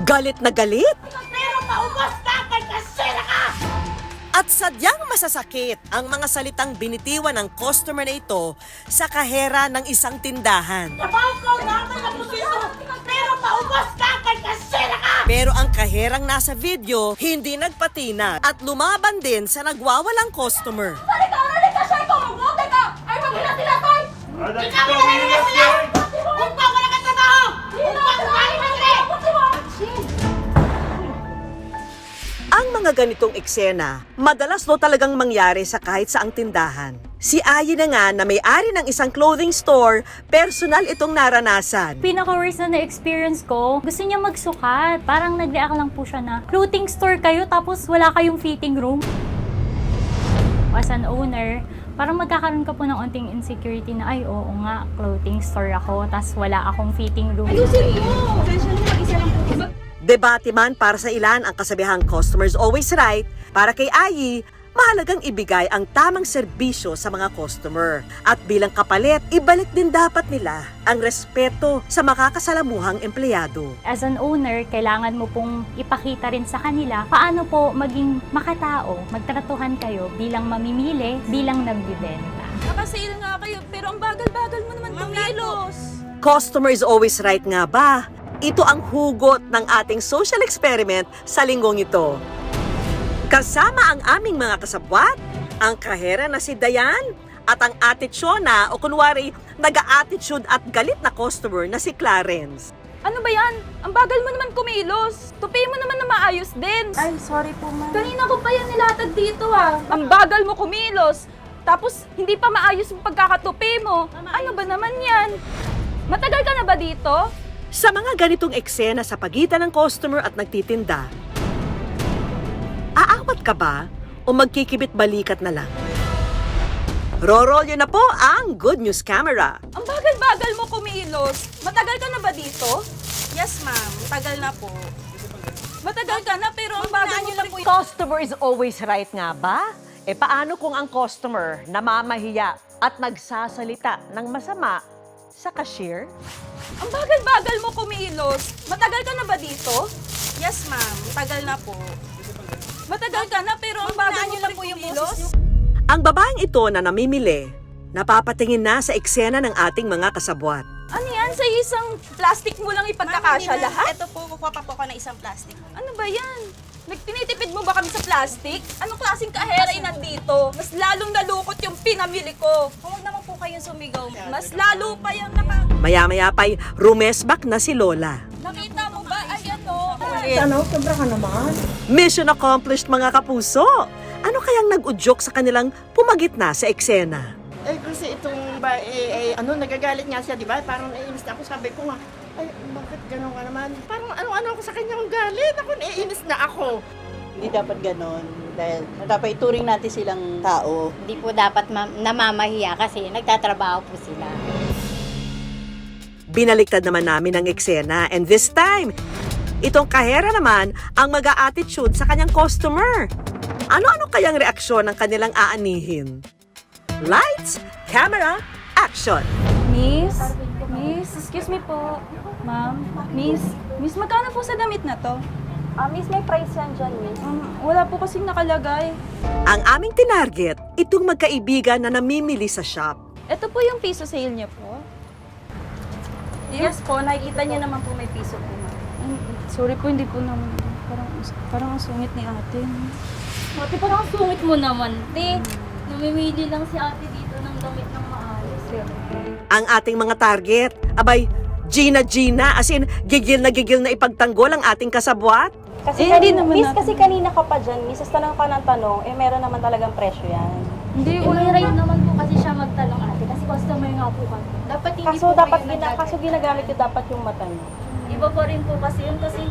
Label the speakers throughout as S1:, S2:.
S1: Galit na galit
S2: Pero maubos na kay kasira ka!
S1: at sadyang masasakit ang mga salitang binitiwan ng customer na ito sa kahera ng isang tindahan.
S2: Trabaho ko namin na pusiso! Pero maubos na kay kasira ka!
S1: Pero ang kaherang nasa video hindi nagpatinag at lumaban din sa nagwawalang customer.
S2: Halika, siya ito! Maglote ka! Ay, maghilas-hilasay! Ikaw na naghilas-hilas! Kung pa wala ka trabaho! Kung pa kumain na sila!
S1: Ang mga ganitong eksena, madalas no talagang mangyari sa kahit saang tindahan. Si Ayi na nga na may-ari ng isang clothing store, personal itong naranasan.
S3: Pinaka-worst na na-experience ko, gusto niya magsukat. Parang nag-react lang po siya na, clothing store kayo tapos wala kayong fitting room. As an owner, parang magkakaroon ka po ng onting insecurity na, ay oo nga, clothing store ako, tapos wala akong fitting room.
S2: Ayusin mo! Pasensya na, mag-isa lang po.
S1: Debate man para sa ilan ang kasabihang customers always right, para kay Ayi, mahalagang ibigay ang tamang serbisyo sa mga customer. At bilang kapalit, ibalik din dapat nila ang respeto sa makakasalamuhang empleyado.
S3: As an owner, kailangan mo pong ipakita rin sa kanila paano po maging makatao, magtratuhan kayo bilang mamimili, bilang nagbibenta.
S2: Nakasale nga kayo, pero ang bagal-bagal mo naman kumilos.
S1: Customer is always right nga ba? Ito ang hugot ng ating social experiment sa linggong ito. Kasama ang aming mga kasabwat, ang kahera na si Dayan, at ang ate Chona o kunwari nag-a-attitude at galit na customer na si Clarence.
S2: Ano ba yan? Ang bagal mo naman kumilos. Tupi mo naman na maayos din.
S4: Ay, sorry po, ma'am.
S2: Kanina ko pa yan nilatag dito ah. Ang bagal mo kumilos. Tapos hindi pa maayos yung pagkakatupi mo. Ano ba naman yan? Matagal ka na ba dito?
S1: Sa mga ganitong eksena sa pagitan ng customer at nagtitinda, aawat ka ba o magkikibit balikat na lang? Roll na po ang Good News Camera.
S2: Ang bagal-bagal mo kumilos. Matagal ka na ba dito? Yes, ma'am. Matagal na po. Matagal ka na pero ang bagal mo lang po.
S5: Customer is always right nga ba? E paano kung ang customer namamahiya at nagsasalita ng masama sa cashier?
S2: Ang bagal-bagal mo kumilos. Matagal ka na ba dito? Yes, ma'am. Matagal na po. Matagal ka na pero ang bagal mo lang po yung kumilos.
S1: Ang babaeng ito na namimili, napapatingin na sa eksena ng ating mga kasabwat.
S2: Ano yan? Sa isang plastic mo lang ipagkakasya lahat?
S4: Ito po, kukuha pa po ako ng isang plastic.
S2: Ano ba yan? Nagtinitipid mo ba kami sa plastic? Anong klaseng kahera nandito? Mas lalong nalukot yung pinamili ko.
S4: Huwag naman po kayong sumigaw.
S2: Mas lalo pa yung
S1: Maya-maya pa'y rumesbak na si Lola.
S2: Nakita mo ba? Ayan o.
S1: Mission accomplished mga kapuso! Ano kayang nag-udyok sa kanilang pumagitna sa eksena?
S6: Eh, kasi itong nagagalit nga siya, di ba? Parang naiinis na ako. Sabi ko nga, ay, bakit gano'n ka naman? Parang ano-ano ako sa kanyang galit. Ako, naiinis na ako.
S7: Hindi dapat ganon dahil dapat ituring natin silang tao.
S8: Hindi po dapat namamahiya kasi nagtatrabaho po sila.
S1: Binaliktad naman namin ang eksena and this time, itong kahera naman ang mag-a-attitude sa kanyang customer. Ano-ano kayang reaksyon ng kanilang aanihin? Lights, camera, action!
S2: Miss, excuse me po. Ma'am, Miss, magkano po sa damit na to?
S4: Miss, may price yan dyan, miss.
S2: Wala po kasing nakalagay.
S1: Ang aming tinarget, itong magkaibigan na namimili sa shop.
S2: Ito po yung piso sale niya po.
S4: Yes po, nakikita niyo naman po may piso po, ma'am.
S2: Sorry po, hindi po naman. Parang ang sungit ni ate.
S3: Ate, parang ang sungit mo naman, te. Namimili lang si ate dito ng damit ng maayos.
S1: Ang ating mga target, abay, Gina, as in, gigil na ipagtanggol ang ating kasabwat.
S4: Kasi
S2: hindi naman
S4: miss,
S2: natin.
S4: kasi kanina ka pa dyan, miss, tanong ka ng tanong, meron naman talagang presyo yan.
S2: Hindi,
S3: May right naman po kasi siya magtanong ate kasi customer nga po kami. Dapat hindi
S4: Kaso
S3: po
S4: dapat
S3: kayo
S4: ginagamit ko dapat yung mata niyo.
S3: Iba pa rin po kasi yun kasi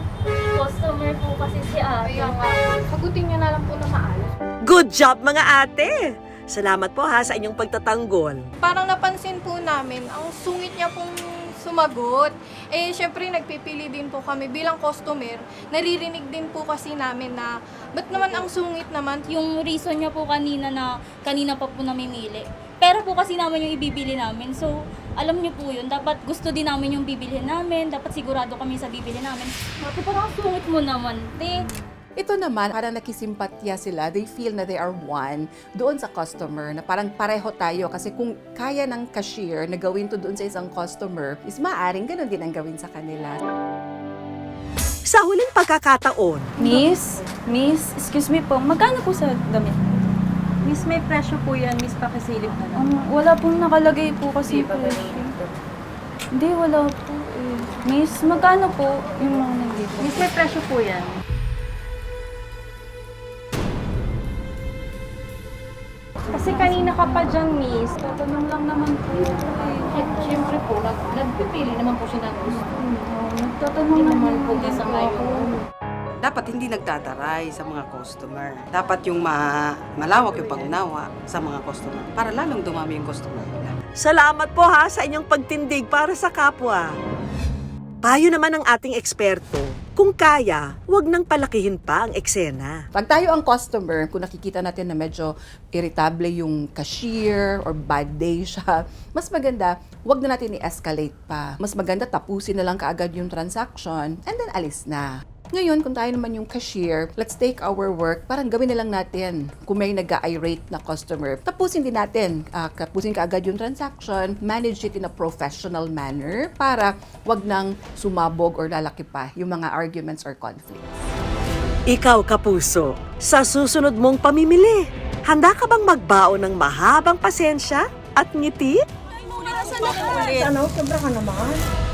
S3: customer po kasi si ate.
S4: Sagutin niyo na lang po na maayos.
S1: Good job mga ate! Salamat po ha sa inyong pagtatanggol.
S9: Parang napansin po namin, ang sungit niya pong sumagot. Eh, syempre, nagpipili din po kami bilang customer. Naririnig din po kasi namin na, ba't naman ang sungit naman?
S3: Yung reason niya po kanina na kanina pa po namimili. Pero po kasi naman yung ibibili namin. So,
S4: Alam niyo po yun, dapat gusto din namin yung bibilhin namin, dapat sigurado kami sa bibilhin namin. Bakit parang sungit mo naman, te?
S10: Ito naman, parang nakisimpatya sila. They feel na they are one doon sa customer, na parang pareho tayo. Kasi kung kaya ng cashier na gawin to doon sa isang customer, is maaring ganun din ang gawin sa kanila.
S1: Sa huling pagkakataon,
S2: Miss, excuse me po, magkano po sa damit?
S4: Miss, may presyo po yan, miss, pakisilip na lang.
S2: Wala pong nakalagay po kasi po. Hindi, wala po eh. Miss, magkano po yung mga nandito?
S4: Miss, may presyo po yan.
S2: Kasi kanina ka pa dyan, miss. Tatanong lang naman po.
S4: Siyempre po, nagpipili naman po siya ng gusto.
S2: Nagtatanong naman po
S4: Sa ngayon.
S11: Dapat hindi nagtataray sa mga customer. Dapat yung malawak yung pag-unawa sa mga customer para lalong dumami yung customer nila.
S1: salamat po ha sa inyong pagtindig para sa kapwa. Payo naman ng ating eksperto, kung kaya, huwag nang palakihin pa ang eksena.
S10: Pag tayo ang customer, kung nakikita natin na medyo irritable yung cashier or bad day siya, mas maganda, huwag na natin i-escalate pa. Mas maganda, tapusin na lang kaagad yung transaction and then alis na. Ngayon, kung tayo naman yung cashier, let's take our work, parang gawin na lang natin. Kung may nag-irate na customer, tapusin din natin. Tapusin kaagad yung transaction, manage it in a professional manner para wag nang sumabog or lalaki pa yung mga arguments or conflicts.
S1: Ikaw, kapuso, sa susunod mong pamimili, handa ka bang magbaon ng mahabang pasensya at ngiti?
S6: Ano, sobra ka naman.